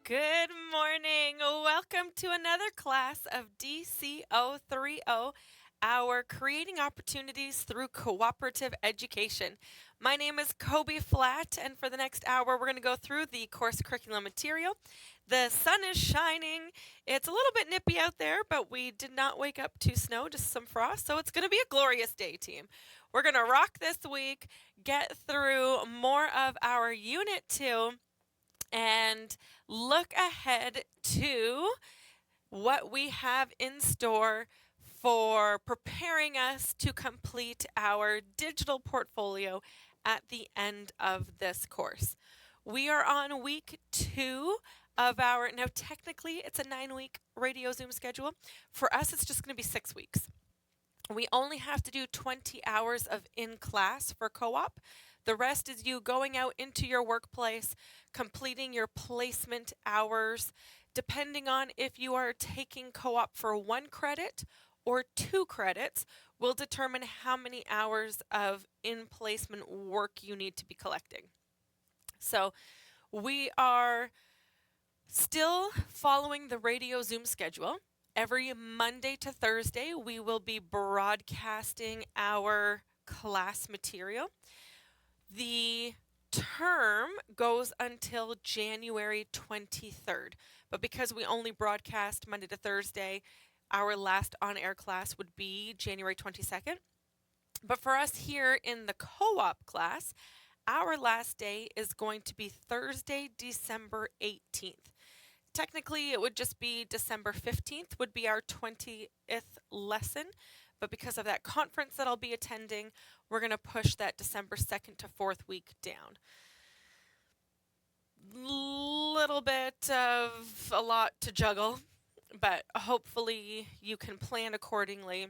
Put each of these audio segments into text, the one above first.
Good morning. Welcome to another class of DCO3O, our Creating Opportunities Through Cooperative Education. My name is Kobe Flatt, and for the next hour, we're going to go through the course curriculum material. The sun is shining. It's a little bit nippy out there, but we did not wake up to snow, just some frost, so it's going to be a glorious day, team. We're going to rock this week, get through more of our Unit 2, and look ahead to what we have in store for preparing us to complete our digital portfolio at the end of this course. We are on week 2 of now technically it's a 9-week radio Zoom schedule. For us, it's just going to be 6 weeks. We only have to do 20 hours of in-class for co-op. The rest is you going out into your workplace, completing your placement hours, depending on if you are taking co-op for 1 credit or 2 credits, will determine how many hours of in-placement work you need to be collecting. So we are still following the radio Zoom schedule. Every Monday to Thursday, we will be broadcasting our class material. The term goes until January 23rd, but because we only broadcast Monday to Thursday, our last on-air class would be January 22nd. But for us here in the co-op class, our last day is going to be Thursday, December 18th. Technically, it would just be December 15th would be our 20th lesson, but because of that conference that I'll be attending, we're going to push that December 2nd to 4th week down. Little bit of a lot to juggle, but hopefully you can plan accordingly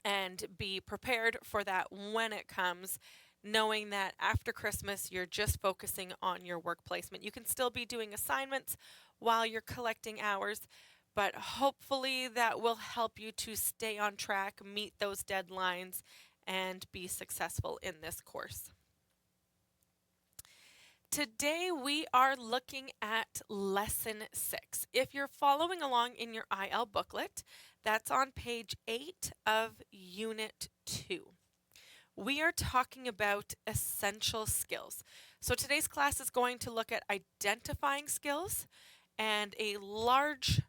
and be prepared for that when it comes, knowing that after Christmas, you're just focusing on your work placement. You can still be doing assignments while you're collecting hours, but hopefully that will help you to stay on track, meet those deadlines, and be successful in this course. Today we are looking at Lesson 6. If you're following along in your IL booklet, that's on page 8 of Unit 2. We are talking about essential skills. So today's class is going to look at identifying skills, and a large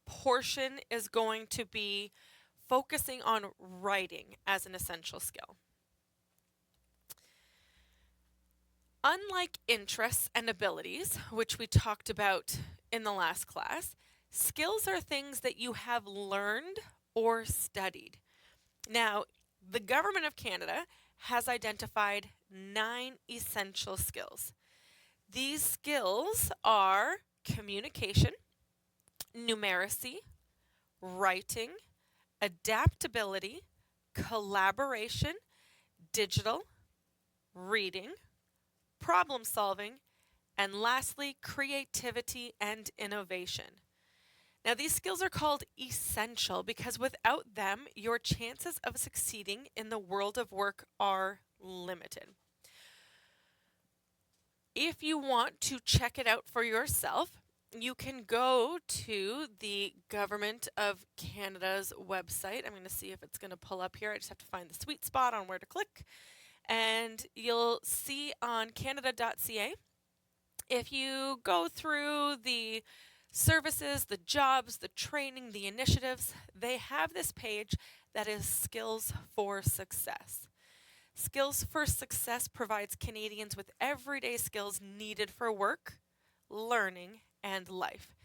portion is going to be focusing on writing as an essential skill. Unlike interests and abilities, which we talked about in the last class, skills are things that you have learned or studied. Now, the Government of Canada has identified 9 essential skills. These skills are communication, numeracy, writing, adaptability, collaboration, digital, reading, problem solving, and lastly, creativity and innovation. Now, these skills are called essential because without them, your chances of succeeding in the world of work are limited. If you want to check it out for yourself, you can go to the Government of Canada's website. I'm going to see if it's going to pull up here. I just have to find the sweet spot on where to click. And you'll see on canada.ca, if you go through the services, the jobs, the training, the initiatives, they have this page that is Skills for Success. Skills for Success provides Canadians with everyday skills needed for work, learning, and life.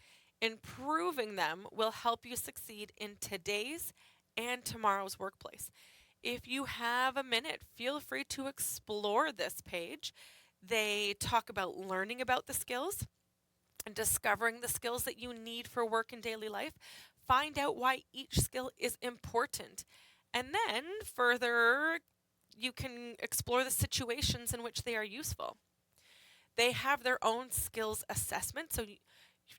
Improving them will help you succeed in today's and tomorrow's workplace. If you have a minute, feel free to explore this page. They talk about learning about the skills and discovering the skills that you need for work and daily life. Find out why each skill is important. And then further, you can explore the situations in which they are useful. They have their own skills assessment, so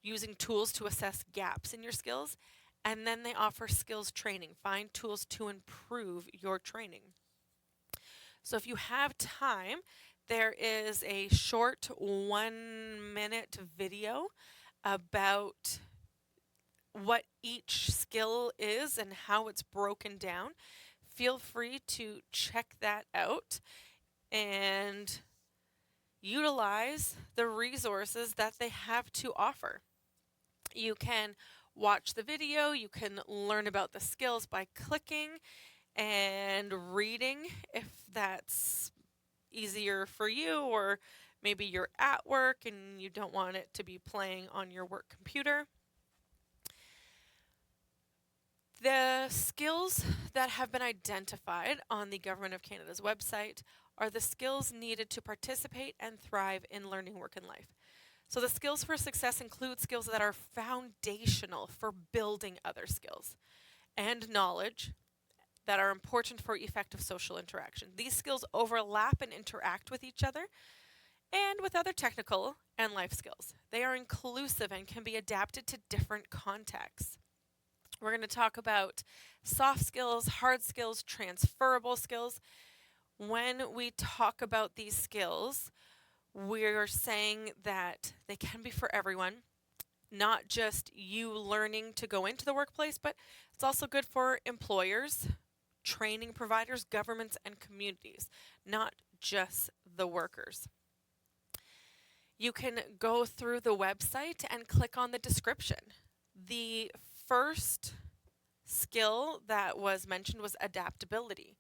using tools to assess gaps in your skills. And then they offer skills training. Find tools to improve your training. So if you have time, There is a short 1-minute video about what each skill is and how it's broken down. Feel free to check that out and utilize the resources that they have to offer. You can watch the video, you can learn about the skills by clicking and reading if that's easier for you, or maybe you're at work and you don't want it to be playing on your work computer. The skills that have been identified on the Government of Canada's website are the skills needed to participate and thrive in learning, work, and life. So the skills for success include skills that are foundational for building other skills and knowledge that are important for effective social interaction. These skills overlap and interact with each other and with other technical and life skills. They are inclusive and can be adapted to different contexts. We're going to talk about soft skills, hard skills, transferable skills. When we talk about these skills, we're saying that they can be for everyone, not just you learning to go into the workplace, but it's also good for employers, training providers, governments, and communities, not just the workers. You can go through the website and click on the description. The first skill that was mentioned was adaptability.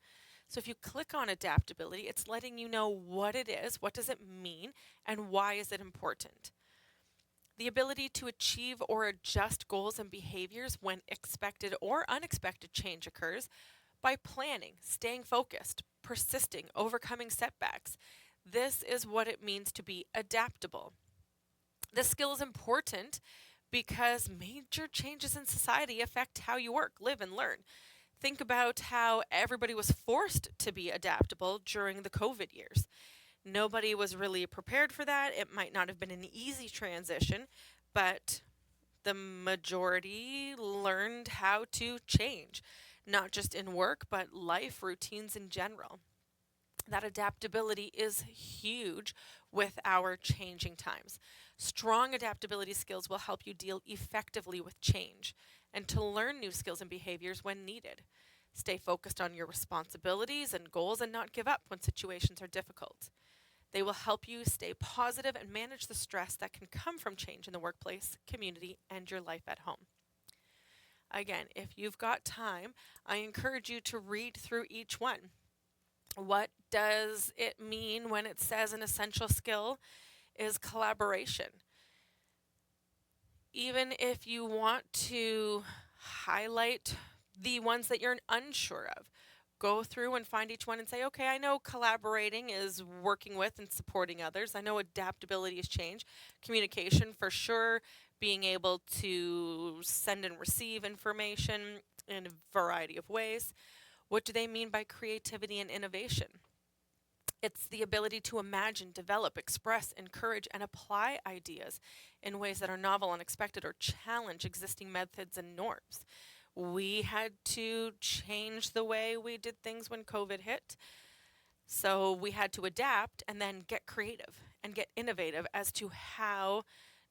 So if you click on adaptability, it's letting you know what it is, what does it mean, and why is it important. The ability to achieve or adjust goals and behaviors when expected or unexpected change occurs by planning, staying focused, persisting, overcoming setbacks. This is what it means to be adaptable. This skill is important because major changes in society affect how you work, live, and learn. Think about how everybody was forced to be adaptable during the COVID years. Nobody was really prepared for that. It might not have been an easy transition, but the majority learned how to change, not just in work, but life routines in general. That adaptability is huge with our changing times. Strong adaptability skills will help you deal effectively with change and to learn new skills and behaviors when needed. Stay focused on your responsibilities and goals and not give up when situations are difficult. They will help you stay positive and manage the stress that can come from change in the workplace, community, and your life at home. Again, if you've got time, I encourage you to read through each one. What does it mean when it says an essential skill is collaboration? Even if you want to highlight the ones that you're unsure of, go through and find each one and say, okay, I know collaborating is working with and supporting others. I know adaptability is change. Communication for sure, being able to send and receive information in a variety of ways. What do they mean by creativity and innovation? It's the ability to imagine, develop, express, encourage, and apply ideas in ways that are novel, unexpected, or challenge existing methods and norms. We had to change the way we did things when COVID hit. So we had to adapt and then get creative and get innovative as to how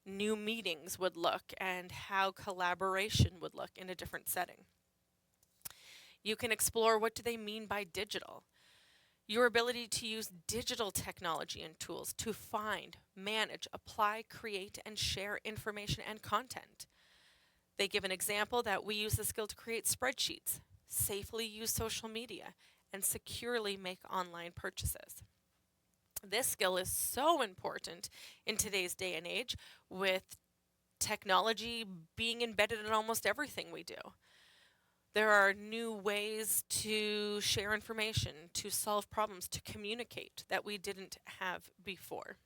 new meetings would look and how collaboration would look in a different setting. You can explore what do they mean by digital. Your ability to use digital technology and tools to find, manage, apply, create, and share information and content. They give an example that we use the skill to create spreadsheets, safely use social media, and securely make online purchases. This skill is so important in today's day and age with technology being embedded in almost everything we do. There are new ways to share information, to solve problems, to communicate that we didn't have before.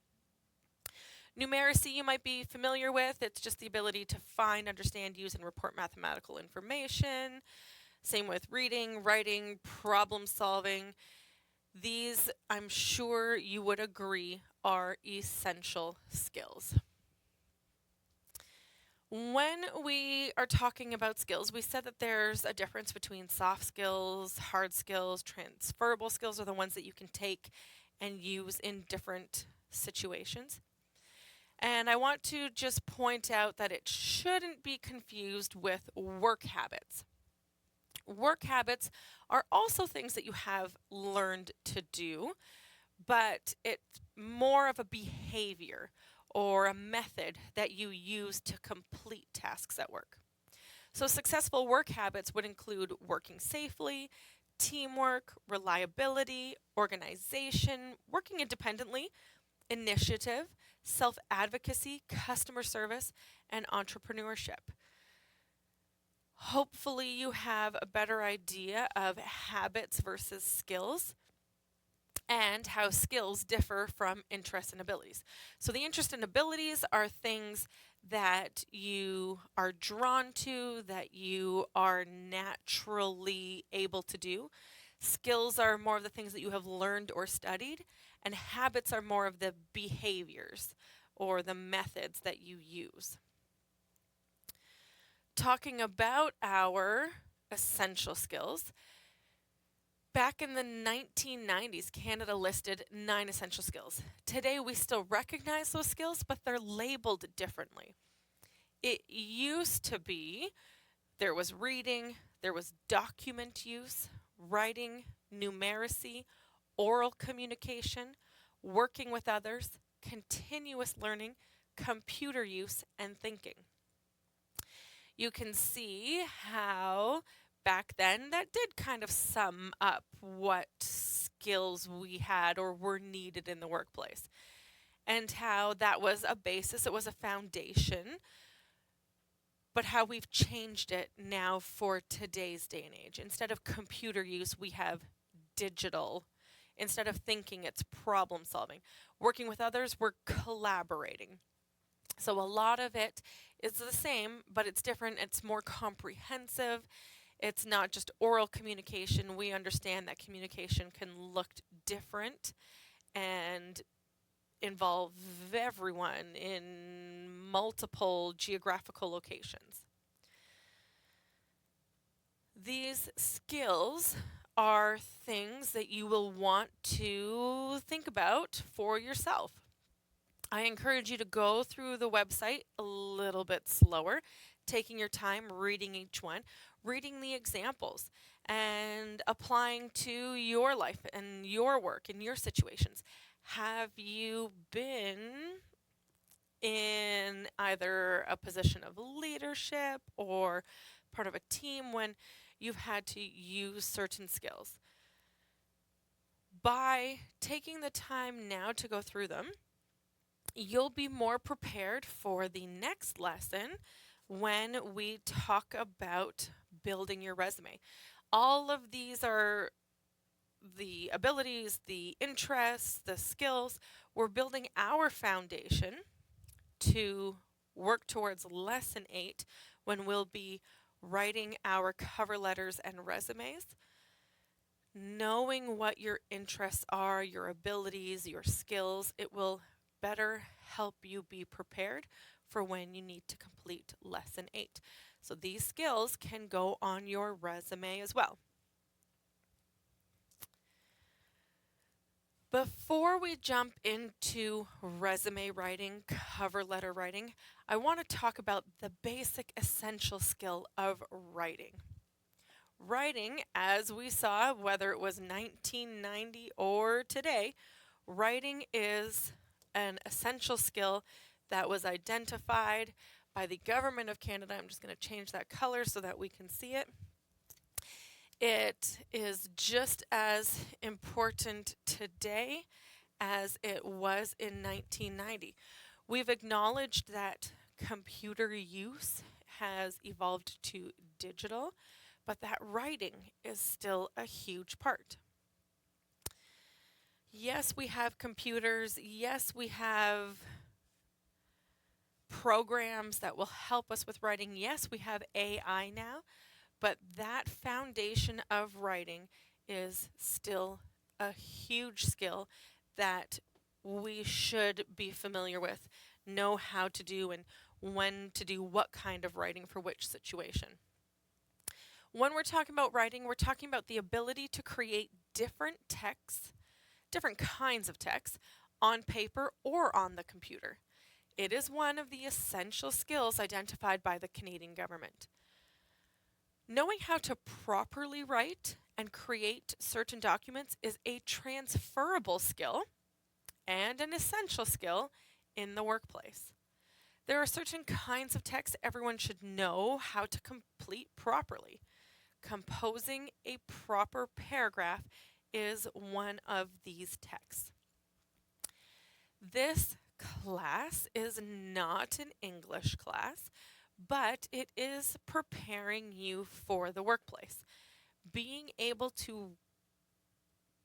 Numeracy you might be familiar with. It's just the ability to find, understand, use, and report mathematical information. Same with reading, writing, problem solving. These, I'm sure you would agree, are essential skills. When we are talking about skills, we said that there's a difference between soft skills, hard skills, transferable skills are the ones that you can take and use in different situations. And I want to just point out that it shouldn't be confused with work habits. Work habits are also things that you have learned to do, but it's more of a behavior or a method that you use to complete tasks at work. So, successful work habits would include working safely, teamwork, reliability, organization, working independently, initiative, self advocacy, customer service, and entrepreneurship. Hopefully, you have a better idea of habits versus skills and how skills differ from interests and abilities. So, the interests and abilities are things that you are drawn to, that you are naturally able to do. Skills are more of the things that you have learned or studied, and habits are more of the behaviors or the methods that you use. Talking about our essential skills, back in the 1990s, Canada listed 9 essential skills. Today, we still recognize those skills, but they're labeled differently. It used to be there was reading, there was document use, writing, numeracy, oral communication, working with others, continuous learning, computer use, and thinking. You can see how back then that did kind of sum up what skills we had or were needed in the workplace, and how that was a basis, it was a foundation, but how we've changed it now for today's day and age. Instead of computer use, we have digital. Instead of thinking, it's problem solving. Working with others, we're collaborating. So a lot of it is the same, but it's different. It's more comprehensive. It's not just oral communication. We understand that communication can look different and involve everyone in multiple geographical locations. These skills are things that you will want to think about for yourself. I encourage you to go through the website a little bit slower, taking your time reading each one, reading the examples, and applying to your life and your work and your situations. Have you been in either a position of leadership or part of a team when you've had to use certain skills? By taking the time now to go through them, you'll be more prepared for the next lesson when we talk about building your resume. All of these are the abilities, the interests, the skills. We're building our foundation to work towards lesson 8 when we'll be writing our cover letters and resumes. Knowing what your interests are, your abilities, your skills, it will better help you be prepared for when you need to complete lesson 8. So these skills can go on your resume as well. Before we jump into resume writing, cover letter writing, I want to talk about the basic essential skill of writing. Writing, as we saw, whether it was 1990 or today, writing is an essential skill that was identified by the Government of Canada. I'm just going to change that color so that we can see it. It is just as important today as it was in 1990. We've acknowledged that computer use has evolved to digital, but that writing is still a huge part. Yes, we have computers. Yes, we have programs that will help us with writing. Yes, we have AI now, but that foundation of writing is still a huge skill that we should be familiar with, know how to do, and when to do what kind of writing for which situation. When we're talking about writing, we're talking about the ability to create different texts different kinds of text on paper or on the computer. It is one of the essential skills identified by the Canadian government. Knowing how to properly write and create certain documents is a transferable skill and an essential skill in the workplace. There are certain kinds of text everyone should know how to complete properly. Composing a proper paragraph is one of these texts. This class is not an English class, but it is preparing you for the workplace. Being able to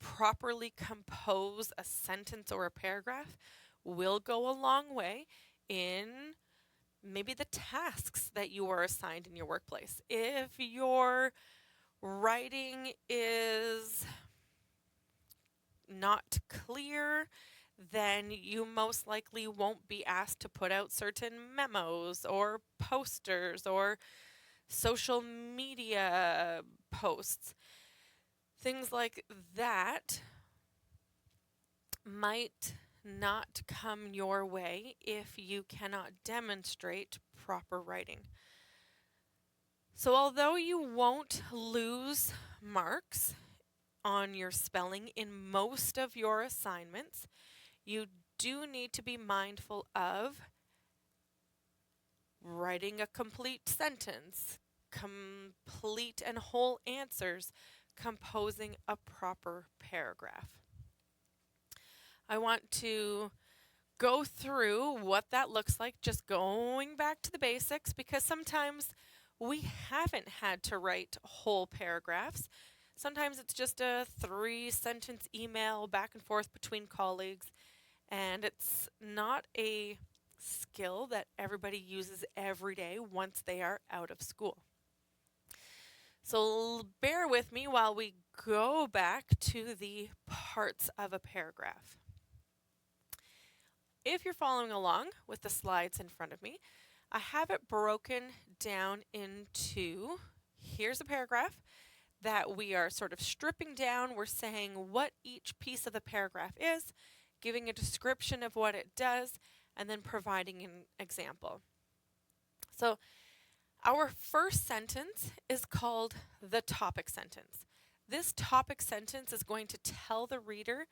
properly compose a sentence or a paragraph will go a long way in maybe the tasks that you are assigned in your workplace. If your writing is not clear, then you most likely won't be asked to put out certain memos or posters or social media posts. Things like that might not come your way if you cannot demonstrate proper writing. So although you won't lose marks on your spelling in most of your assignments, you do need to be mindful of writing a complete sentence, complete and whole answers, composing a proper paragraph. I want to go through what that looks like, just going back to the basics, because sometimes we haven't had to write whole paragraphs. Sometimes it's just a 3-sentence email back and forth between colleagues, and it's not a skill that everybody uses every day once they are out of school. So bear with me while we go back to the parts of a paragraph. If you're following along with the slides in front of me, I have it broken down into, here's a paragraph that we are sort of stripping down. We're saying what each piece of the paragraph is, giving a description of what it does, and then providing an example. So our first sentence is called the topic sentence. This topic sentence is going to tell the reader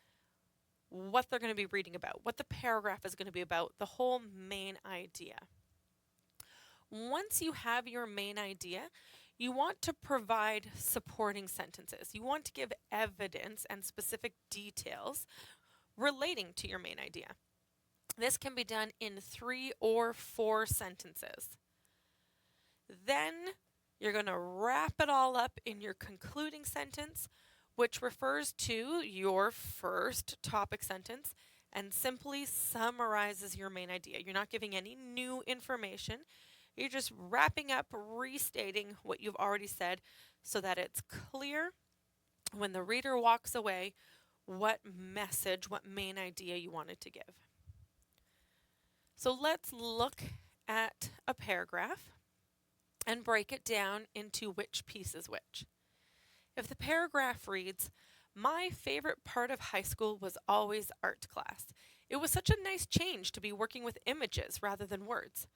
what they're going to be reading about, what the paragraph is going to be about, the whole main idea. Once you have your main idea, you want to provide supporting sentences. You want to give evidence and specific details relating to your main idea. This can be done in 3 or 4 sentences. Then you're going to wrap it all up in your concluding sentence, which refers to your first topic sentence and simply summarizes your main idea. You're not giving any new information. You're just wrapping up, restating what you've already said so that it's clear when the reader walks away what message, what main idea you wanted to give. So let's look at a paragraph and break it down into which piece is which. If the paragraph reads, "My favorite part of high school was always art class. It was such a nice change to be working with images rather than words.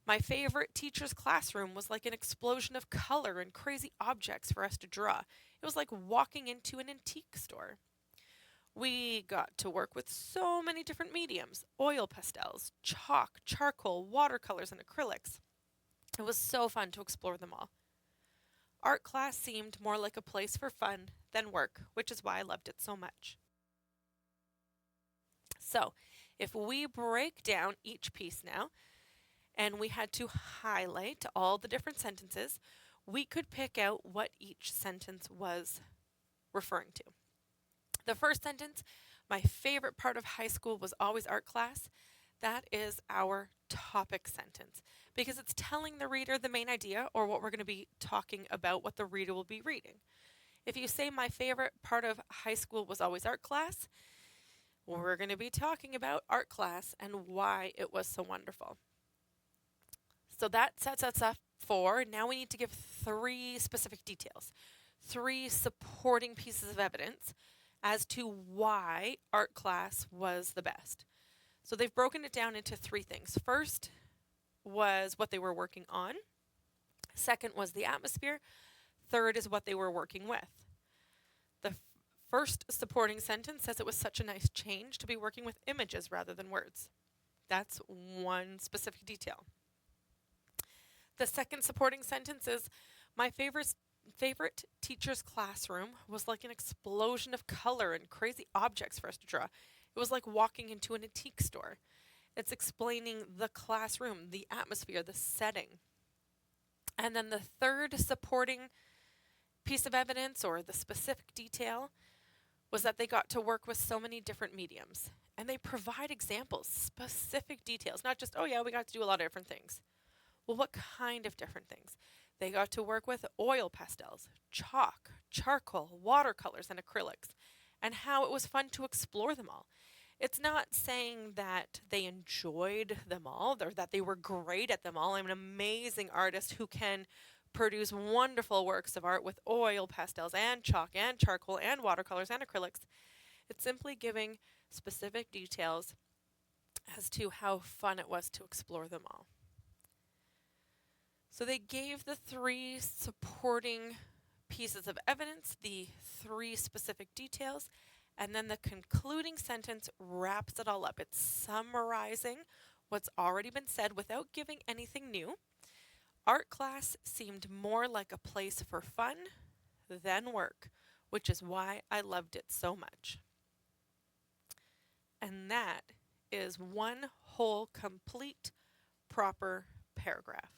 My favorite teacher's classroom was like an explosion of color and crazy objects for us to draw. It was like walking into an antique store. We got to work with so many different mediums: oil pastels, chalk, charcoal, watercolors, and acrylics. It was so fun to explore them all. Art class seemed more like a place for fun than work, which is why I loved it so much." So, if we break down each piece now, and we had to highlight all the different sentences, we could pick out what each sentence was referring to. The first sentence, "My favorite part of high school was always art class," that is our topic sentence because it's telling the reader the main idea or what we're going to be talking about, what the reader will be reading. If you say my favorite part of high school was always art class, we're going to be talking about art class and why it was so wonderful. So that sets us up for, now we need to give 3 specific details, 3 supporting pieces of evidence, as to why art class was the best. So they've broken it down into three things. First was what they were working on. Second was the atmosphere. Third is what they were working with. The first supporting sentence says it was such a nice change to be working with images rather than words. That's one specific detail. The second supporting sentence is, my favorite teacher's classroom was like an explosion of color and crazy objects for us to draw. It was like walking into an antique store. It's explaining the classroom, the atmosphere, the setting. And then the third supporting piece of evidence, or the specific detail, was that they got to work with so many different mediums. And they provide examples, specific details, not just, oh yeah, we got to do a lot of different things. Well, what kind of different things? They got to work with oil pastels, chalk, charcoal, watercolors, and acrylics, and how it was fun to explore them all. It's not saying that they enjoyed them all or that they were great at them all. I'm an amazing artist who can produce wonderful works of art with oil pastels and chalk and charcoal and watercolors and acrylics. It's simply giving specific details as to how fun it was to explore them all. So they gave the three supporting pieces of evidence, the three specific details, and then the concluding sentence wraps it all up. It's summarizing what's already been said without giving anything new. Art class seemed more like a place for fun than work, which is why I loved it so much. And that is one whole, complete, proper paragraph.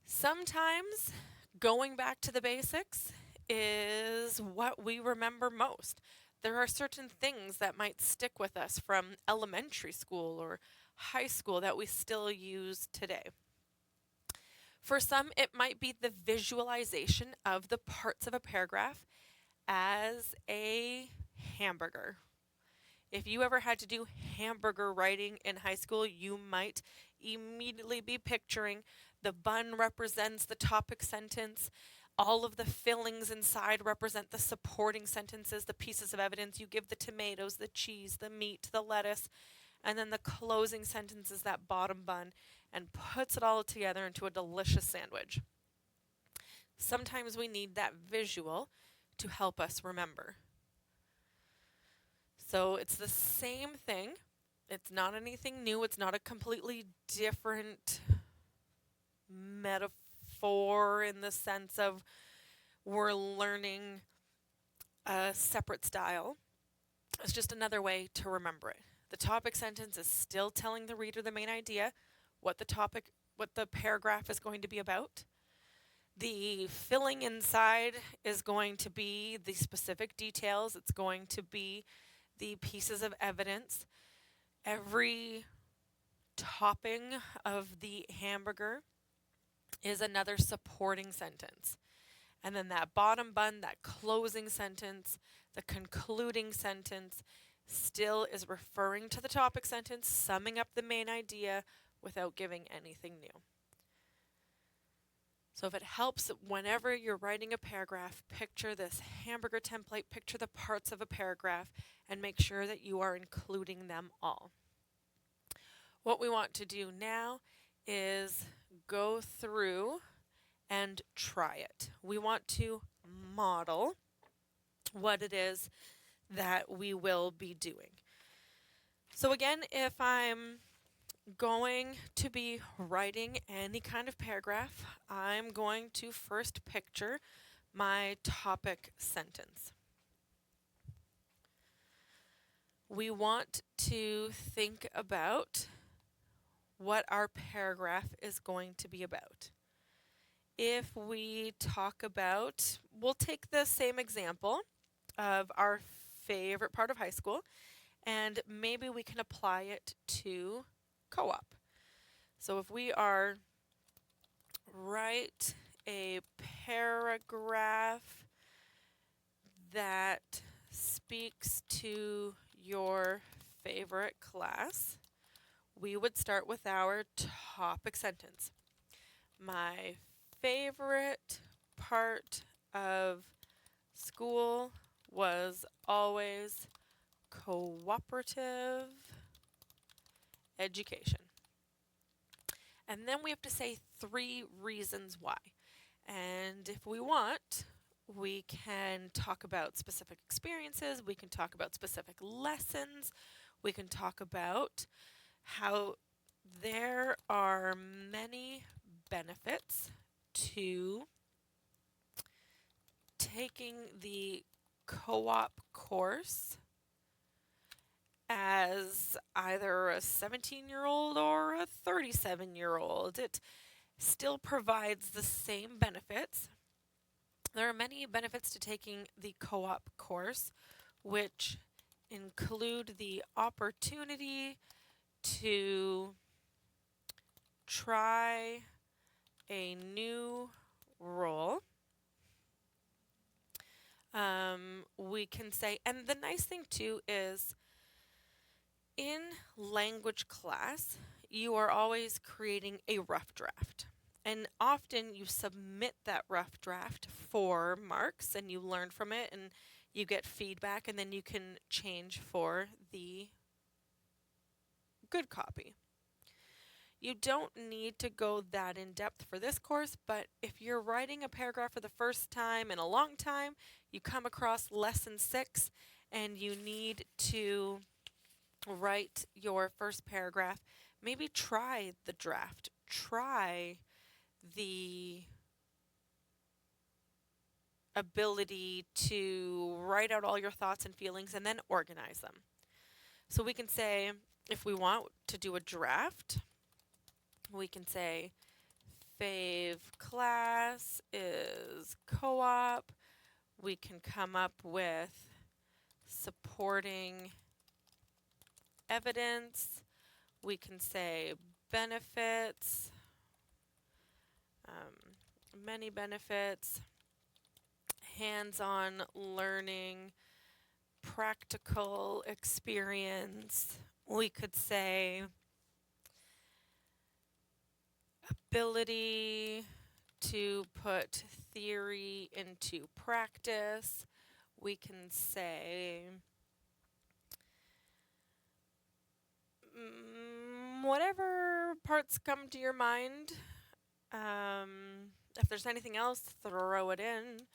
Sometimes going back to the basics is what we remember most. There are certain things that might stick with us from elementary school or high school that we still use today. For some, it might be the visualization of the parts of a paragraph as a hamburger. If you ever had to do hamburger writing in high school, you might immediately be picturing the bun represents the topic sentence. All of the fillings inside represent the supporting sentences, the pieces of evidence. You give the tomatoes, the cheese, the meat, the lettuce, and then the closing sentence is that bottom bun and puts it all together into a delicious sandwich. Sometimes we need that visual to help us remember. So it's the same thing. It's not anything new. It's not a completely different metaphor in the sense of we're learning a separate style. It's just another way to remember it. The topic sentence is still telling the reader the main idea, what the paragraph is going to be about. The filling inside is going to be the specific details. It's going to be the pieces of evidence. Every topping of the hamburger is another supporting sentence. And then that bottom bun, that closing sentence, the concluding sentence still is referring to the topic sentence, summing up the main idea without giving anything new. So if it helps, whenever you're writing a paragraph, picture this hamburger template, picture the parts of a paragraph, and make sure that you are including them all. What we want to do now is go through and try it. We want to model what it is that we will be doing. So again, if I'm going to be writing any kind of paragraph, I'm going to first picture my topic sentence. We want to think about what our paragraph is going to be about. If we talk about, we'll take the same example of our favorite part of high school, and maybe we can apply it to co-op. So if we are write a paragraph that speaks to your favorite class, we would start with our topic sentence. My favorite part of school was always cooperative education. And then we have to say 3 reasons why. And if we want, we can talk about specific experiences, we can talk about specific lessons, we can talk about how there are many benefits to taking the co-op course as either a 17-year-old or a 37-year-old. It still provides the same benefits. There are many benefits to taking the co-op course, which include the opportunity to try a new role. We can say, and the nice thing too is in language class, you are always creating a rough draft. And often you submit that rough draft for marks and you learn from it and you get feedback and then you can change for the good copy. You don't need to go that in depth for this course, but if you're writing a paragraph for the first time in a long time, you come across lesson 6 and you need to write your first paragraph, maybe try the draft. Try the ability to write out all your thoughts and feelings and then organize them. So we can say, if we want to do a draft, we can say fave class is co-op. We can come up with supporting evidence. We can say benefits, many benefits, hands-on learning, practical experience. We could say ability to put theory into practice. We can say whatever parts come to your mind. If there's anything else, throw it in.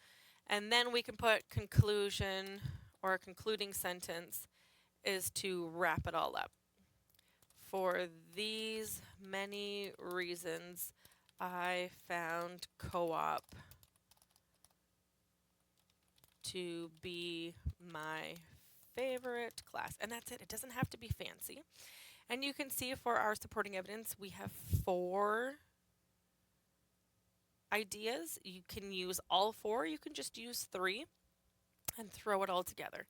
And then we can put conclusion or a concluding sentence is to wrap it all up. For these many reasons, I found co-op to be my favorite class. And that's it. It doesn't have to be fancy. And you can see for our supporting evidence, we have 4 ideas. You can use all 4. You can just use 3 and throw it all together.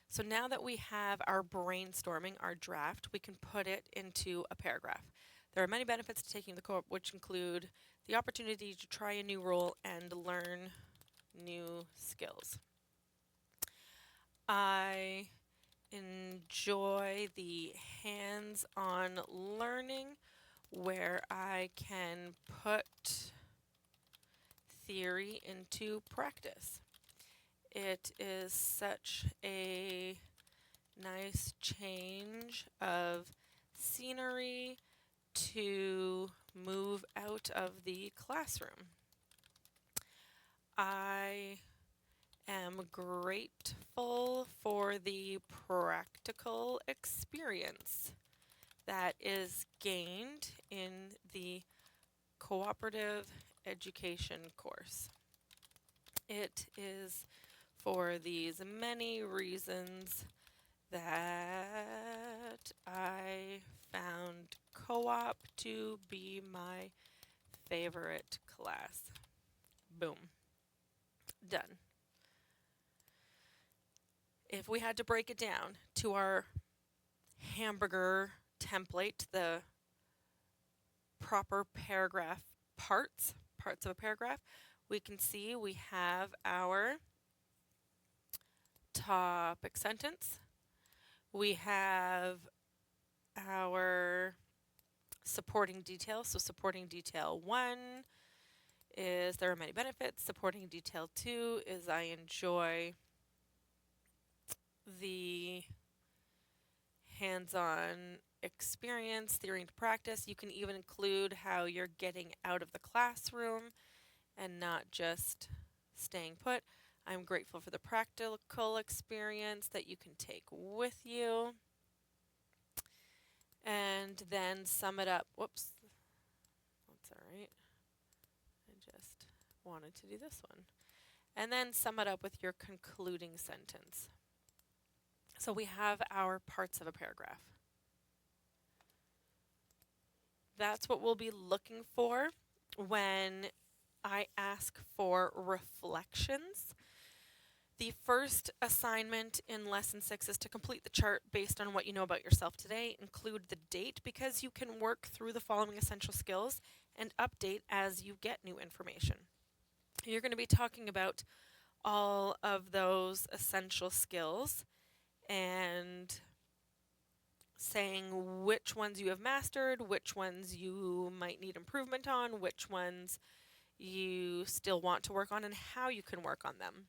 So now that we have our brainstorming, our draft, we can put it into a paragraph. There are many benefits to taking the co-op, which include the opportunity to try a new role and learn new skills. I enjoy the hands-on learning where I can put theory into practice. It is such a nice change of scenery to move out of the classroom. I am grateful for the practical experience that is gained in the cooperative education course. It is for these many reasons that I found co-op to be my favorite class. Boom. Done. If we had to break it down to our hamburger template, the proper paragraph parts of a paragraph, we can see we have our topic sentence. We have our supporting details. So supporting detail 1 is there are many benefits. Supporting detail 2 is I enjoy the hands-on experience, theory to practice. You can even include how you're getting out of the classroom and not just staying put. I'm grateful for the practical experience that you can take with you. And then sum it up. Whoops. That's all right. I just wanted to do this one. And then sum it up with your concluding sentence. So we have our parts of a paragraph. That's what we'll be looking for when I ask for reflections. The first assignment in Lesson 6 is to complete the chart based on what you know about yourself today. Include the date because you can work through the following essential skills and update as you get new information. You're going to be talking about all of those essential skills and saying which ones you have mastered, which ones you might need improvement on, which ones you still want to work on, and how you can work on them.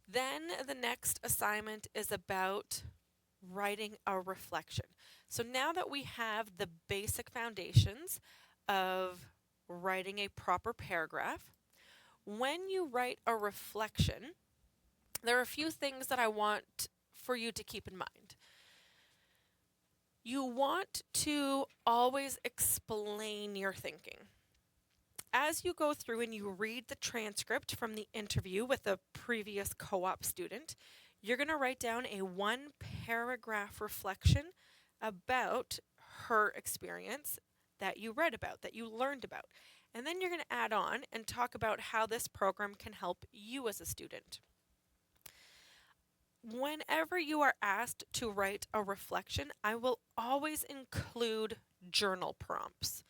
Then the next assignment is about writing a reflection. So now that we have the basic foundations of writing a proper paragraph, when you write a reflection, there are a few things that I want for you to keep in mind. You want to always explain your thinking. As you go through and you read the transcript from the interview with a previous co-op student, you're going to write down a 1-paragraph reflection about her experience that you read about, that you learned about. And then you're going to add on and talk about how this program can help you as a student. Whenever you are asked to write a reflection, I will always include journal prompts.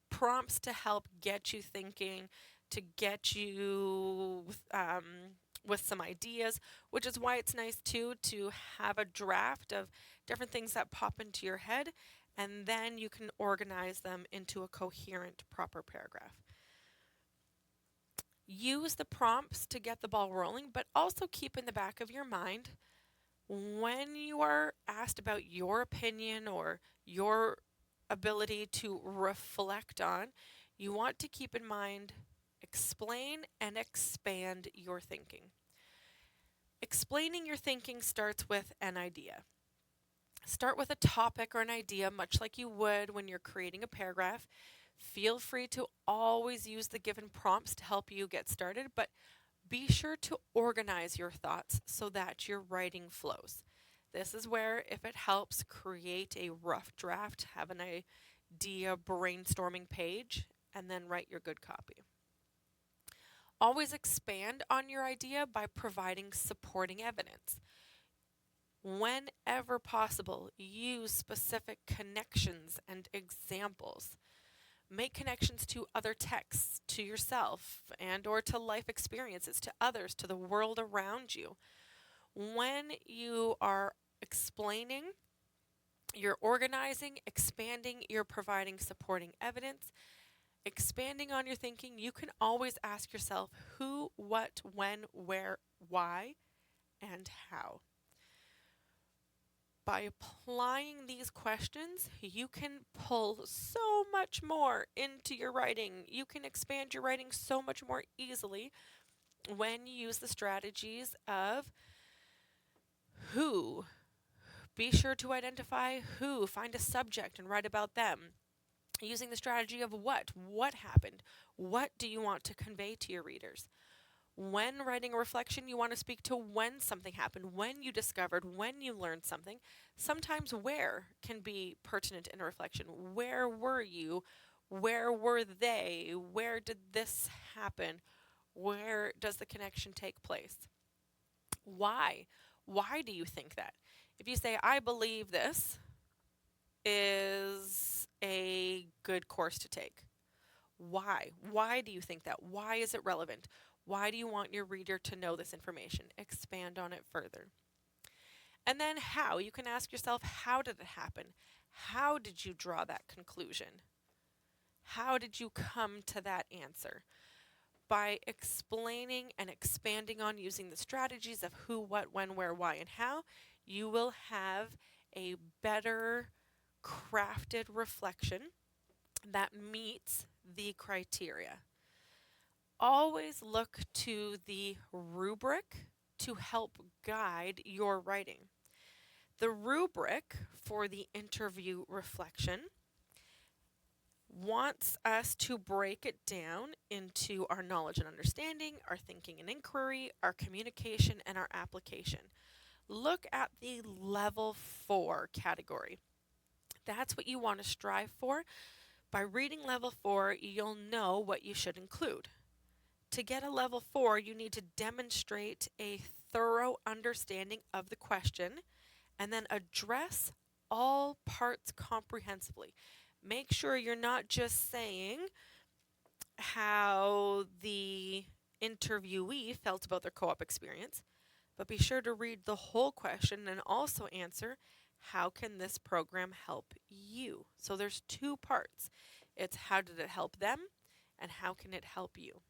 Prompts to help get you thinking, to get you with some ideas, which is why it's nice too to have a draft of different things that pop into your head, and then you can organize them into a coherent, proper paragraph. Use the prompts to get the ball rolling, but also keep in the back of your mind when you are asked about your opinion or your ability to reflect on, you want to keep in mind, explain and expand your thinking. Explaining your thinking starts with an idea. Start with a topic or an idea, much like you would when you're creating a paragraph. Feel free to always use the given prompts to help you get started, but be sure to organize your thoughts so that your writing flows. This is where, if it helps, create a rough draft, have an idea brainstorming page, and then write your good copy. Always expand on your idea by providing supporting evidence. Whenever possible, use specific connections and examples. Make connections to other texts, to yourself, and or to life experiences, to others, to the world around you. When you are explaining, you're organizing, expanding, you're providing supporting evidence, expanding on your thinking, you can always ask yourself who, what, when, where, why, and how. By applying these questions, you can pull so much more into your writing. You can expand your writing so much more easily when you use the strategies of who. Be sure to identify who, find a subject and write about them. Using the strategy of what happened, what do you want to convey to your readers? When writing a reflection, you want to speak to when something happened, when you discovered, when you learned something. Sometimes where can be pertinent in a reflection. Where were you? Where were they? Where did this happen? Where does the connection take place? Why? Why do you think that? If you say, I believe this is a good course to take. Why? Why do you think that? Why is it relevant? Why do you want your reader to know this information? Expand on it further. And then how? You can ask yourself, how did it happen? How did you draw that conclusion? How did you come to that answer? By explaining and expanding on using the strategies of who, what, when, where, why, and how, you will have a better crafted reflection that meets the criteria. Always look to the rubric to help guide your writing. The rubric for the interview reflection wants us to break it down into our knowledge and understanding, our thinking and inquiry, our communication, and our application. Look at the level 4 category. That's what you want to strive for. By reading level 4, you'll know what you should include. To get a level 4, you need to demonstrate a thorough understanding of the question and then address all parts comprehensively. Make sure you're not just saying how the interviewee felt about their co-op experience, but be sure to read the whole question and also answer, how can this program help you? So there's two parts. It's how did it help them and how can it help you?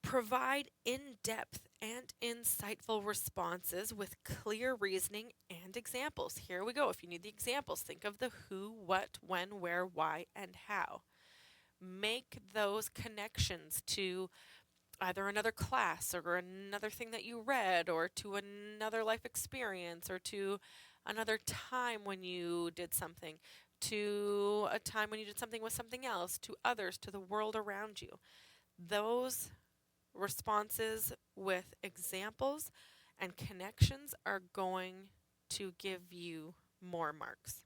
Provide in-depth and insightful responses with clear reasoning and examples. Here we go. If you need the examples, think of the who, what, when, where, why, and how. Make those connections to either another class or another thing that you read or to another life experience or to another time when you did something, to a time when you did something with something else, to others, to the world around you. Those responses with examples and connections are going to give you more marks.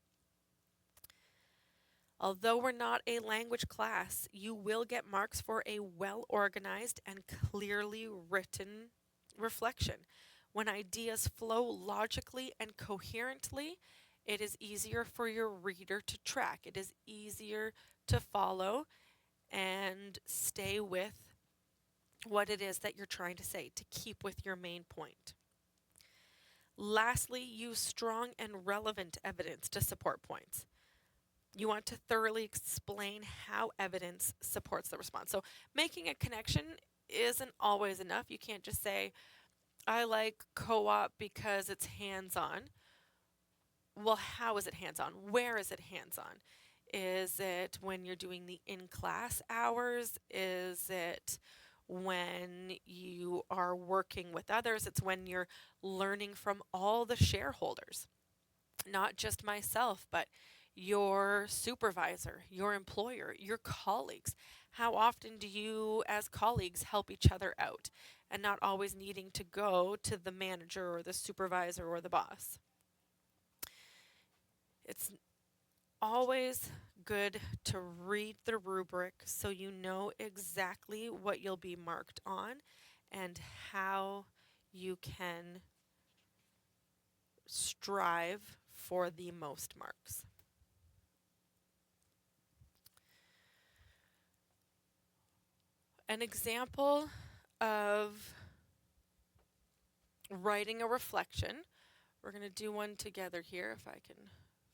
Although we're not a language class, you will get marks for a well-organized and clearly written reflection. When ideas flow logically and coherently, it is easier for your reader to track. It is easier to follow and stay with what it is that you're trying to say, to keep with your main point. Lastly, use strong and relevant evidence to support points. You want to thoroughly explain how evidence supports the response. So making a connection isn't always enough. You can't just say, I like co-op because it's hands-on. Well, how is it hands-on? Where is it hands-on? Is it when you're doing the in-class hours? Is it when you are working with others? It's when you're learning from all the shareholders, not just myself, but your supervisor, your employer, your colleagues. How often do you, as colleagues, help each other out and not always needing to go to the manager or the supervisor or the boss? It's always good to read the rubric so you know exactly what you'll be marked on and how you can strive for the most marks. An example of writing a reflection, we're going to do one together here if I can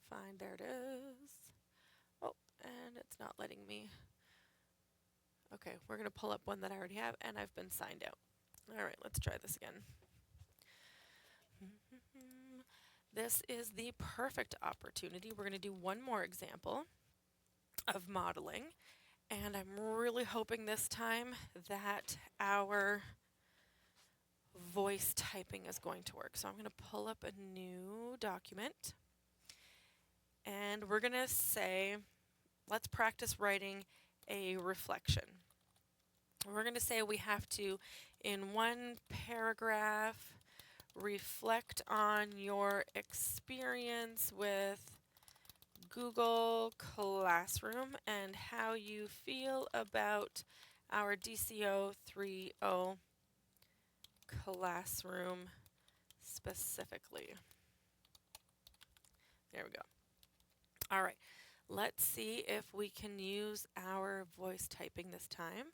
find, there it is. Oh, and it's not letting me. Okay, we're going to pull up one that I already have and I've been signed out. All right, let's try this again. This is the perfect opportunity. We're going to do one more example of modeling, and I'm really hoping this time that our voice typing is going to work. So I'm going to pull up a new document, and we're going to say, let's practice writing a reflection. We're going to say we have to, in one paragraph, reflect on your experience with Google Classroom and how you feel about our DCO3O Classroom specifically. There we go. All right, let's see if we can use our voice typing this time.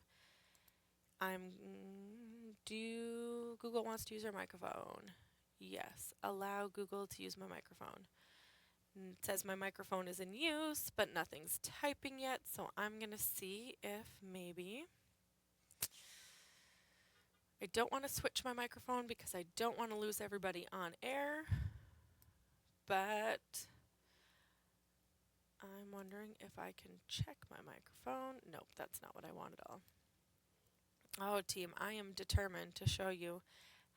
Google wants to use our microphone. Yes, allow Google to use my microphone. It says my microphone is in use, but nothing's typing yet, so I'm going to see if maybe... I don't want to switch my microphone because I don't want to lose everybody on air, but I'm wondering if I can check my microphone. Nope, that's not what I want at all. Oh, team, I am determined to show you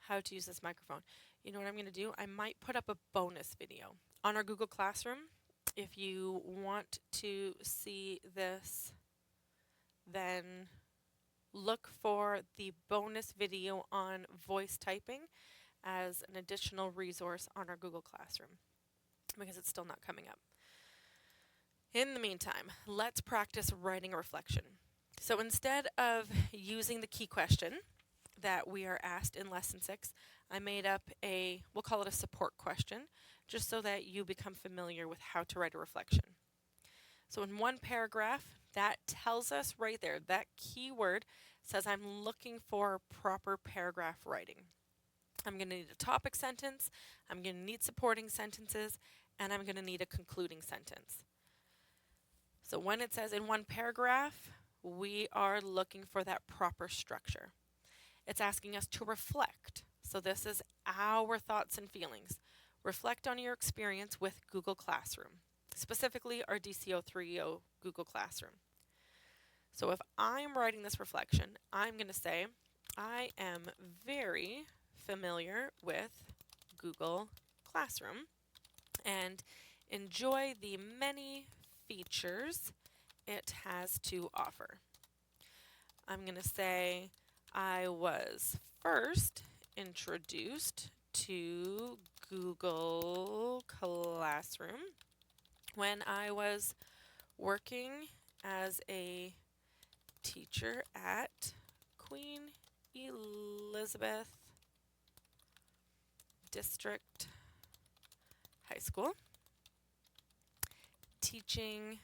how to use this microphone. You know what I'm going to do? I might put up a bonus video on our Google Classroom. If you want to see this, then look for the bonus video on voice typing as an additional resource on our Google Classroom because it's still not coming up. In the meantime, let's practice writing a reflection. So instead of using the key question that we are asked in Lesson 6, I made up we'll call it a support question, just so that you become familiar with how to write a reflection. So in one paragraph, that tells us right there, that keyword says I'm looking for proper paragraph writing. I'm going to need a topic sentence, I'm going to need supporting sentences, and I'm going to need a concluding sentence. So when it says in one paragraph, we are looking for that proper structure. It's asking us to reflect. So this is our thoughts and feelings. Reflect on your experience with Google Classroom, specifically our DCO3O Google Classroom. So if I'm writing this reflection, I'm going to say, I am very familiar with Google Classroom and enjoy the many features it has to offer. I'm going to say, I was first introduced to Google Classroom when I was working as a teacher at Queen Elizabeth District High School, teaching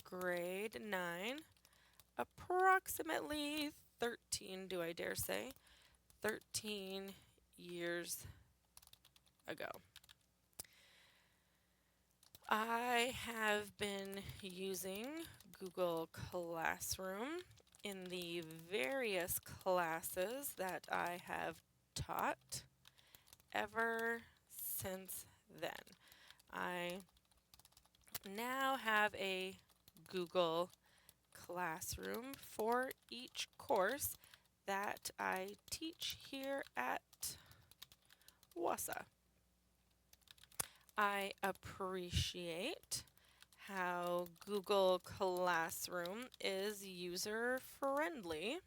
grade 9, approximately 13, do I dare say, 13 years ago. I have been using Google Classroom in the various classes that I have taught ever since then. I now have a Google Classroom for each course that I teach here at WASA. I appreciate how Google Classroom is user-friendly.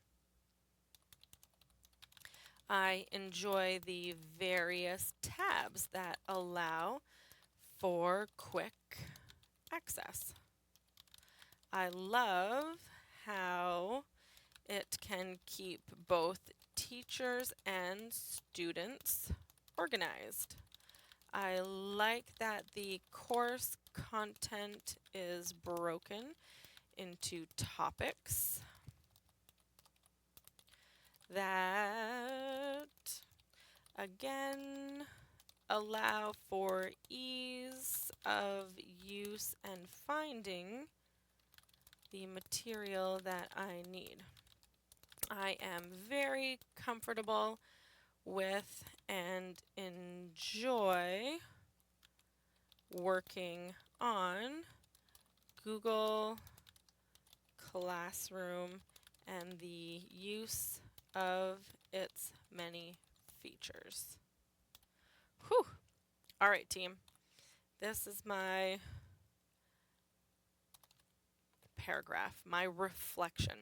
I enjoy the various tabs that allow for quick access. I love how it can keep both teachers and students organized. I like that the course content is broken into topics that, again, allow for ease of use and finding the material that I need. I am very comfortable with and enjoy working on Google Classroom and the use of its many features. Whew! All right, team. This is my paragraph, my reflection.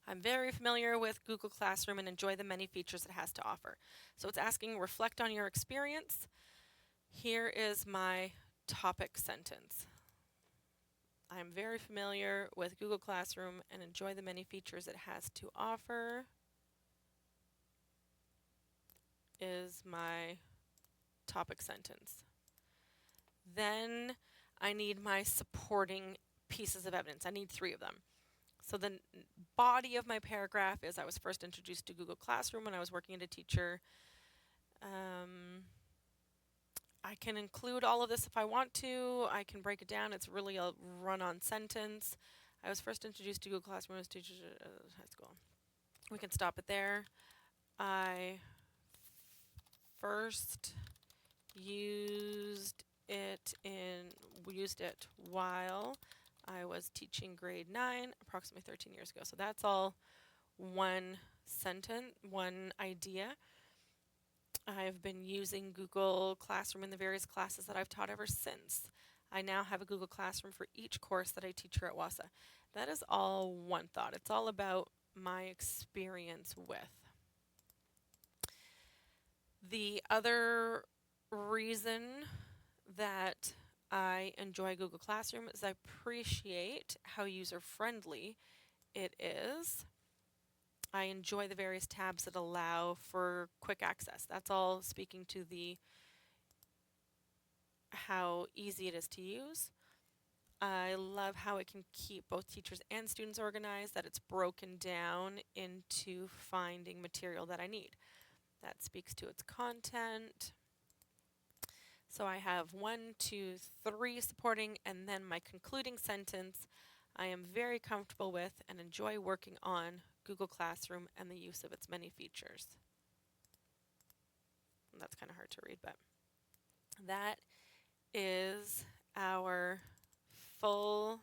I'm very familiar with Google Classroom and enjoy the many features it has to offer. So it's asking, reflect on your experience. Here is my topic sentence. I'm very familiar with Google Classroom and enjoy the many features it has to offer. Is my topic sentence. Then I need my supporting pieces of evidence. I need 3 of them. So the body of my paragraph is I was first introduced to Google Classroom when I was working as a teacher. I I can include all of this if I want to. I can break it down. It's really a run-on sentence. I was first introduced to Google Classroom as teacher at high school. We can stop it there. I first used it while I was teaching grade 9, approximately 13 years ago. So that's all one sentence, one idea. I've been using Google Classroom in the various classes that I've taught ever since. I now have a Google Classroom for each course that I teach here at WASA. That is all one thought. It's all about my experience with. The other reason that I enjoy Google Classroom is I appreciate how user-friendly it is. I enjoy the various tabs that allow for quick access. That's all speaking to the how easy it is to use. I love how it can keep both teachers and students organized, that it's broken down into finding material that I need. That speaks to its content. So I have 1, 2, 3 supporting, and then my concluding sentence I am very comfortable with and enjoy working on Google Classroom and the use of its many features. And that's kind of hard to read, but that is our full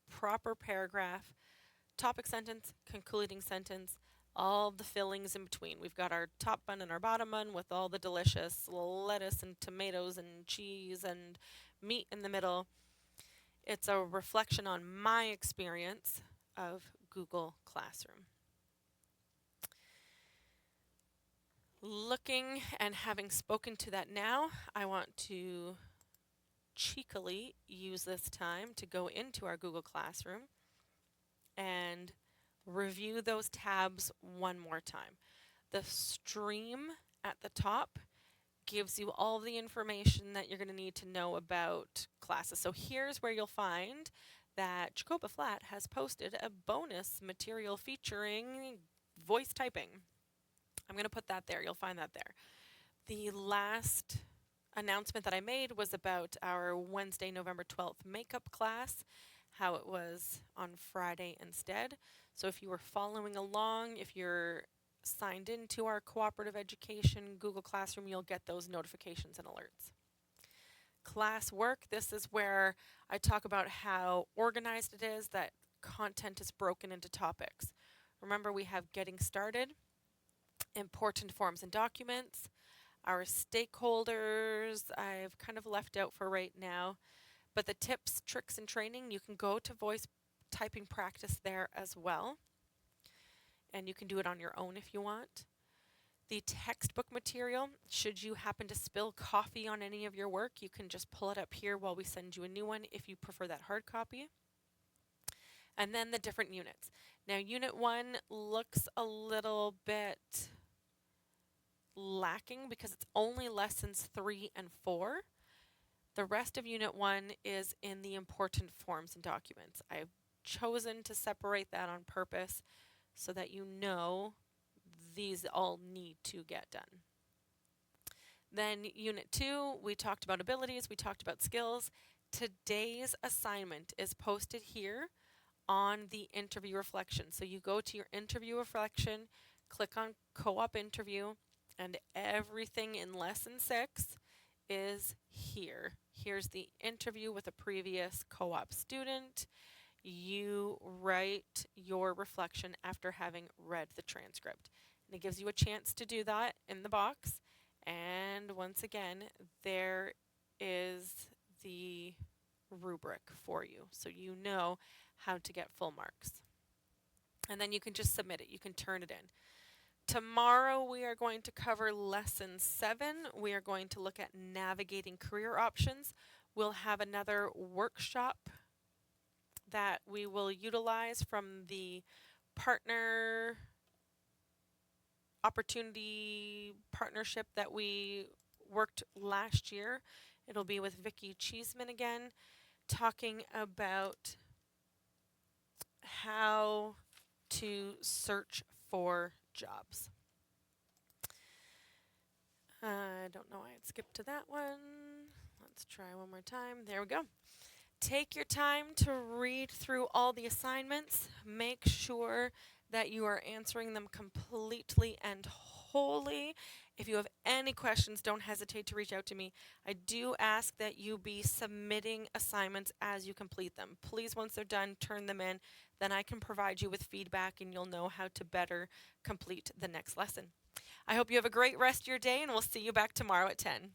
proper paragraph, topic sentence, concluding sentence, all the fillings in between. We've got our top bun and our bottom bun with all the delicious lettuce and tomatoes and cheese and meat in the middle. It's a reflection on my experience of Google Classroom. Looking and having spoken to that now, I want to cheekily use this time to go into our Google Classroom and review those tabs one more time. The stream at the top gives you all the information that you're going to need to know about classes. So here's where you'll find that Jacoba Flat has posted a bonus material featuring voice typing. I'm going to put that there. You'll find that there. The last announcement that I made was about our Wednesday, November 12th makeup class, how it was on Friday instead. So if you were following along, if you're signed into our cooperative education Google Classroom, you'll get those notifications and alerts. Class work, this is where I talk about how organized it is, that content is broken into topics. Remember, we have getting started, important forms and documents, our stakeholders, I've kind of left out for right now, but the tips, tricks, and training, you can go to voice typing practice there as well. And you can do it on your own if you want. The textbook material, should you happen to spill coffee on any of your work, you can just pull it up here while we send you a new one if you prefer that hard copy. And then the different units. Now, Unit 1 looks a little bit lacking because it's only lessons 3 and 4. The rest of Unit 1 is in the important forms and documents. I've chosen to separate that on purpose so that you know these all need to get done. Then Unit 2, we talked about abilities, we talked about skills. Today's assignment is posted here on the interview reflection. So you go to your interview reflection, click on co-op interview, and everything in lesson 6 is here. Here's the interview with a previous co-op student. You write your reflection after having read the transcript. And it gives you a chance to do that in the box. And once again, there is the rubric for you, so you know how to get full marks. And then you can just submit it. You can turn it in. Tomorrow we are going to cover lesson 7. We are going to look at navigating career options. We'll have another workshop that we will utilize from the partner opportunity partnership that we worked last year. It'll be with Vicki Cheeseman again, talking about how to search for jobs. I don't know why I skipped to that one. Let's try one more time. There we go. Take your time to read through all the assignments. Make sure that you are answering them completely and wholly. If you have any questions, don't hesitate to reach out to me. I do ask that you be submitting assignments as you complete them. Please, once they're done, turn them in. Then I can provide you with feedback and you'll know how to better complete the next lesson. I hope you have a great rest of your day, and we'll see you back tomorrow at 10.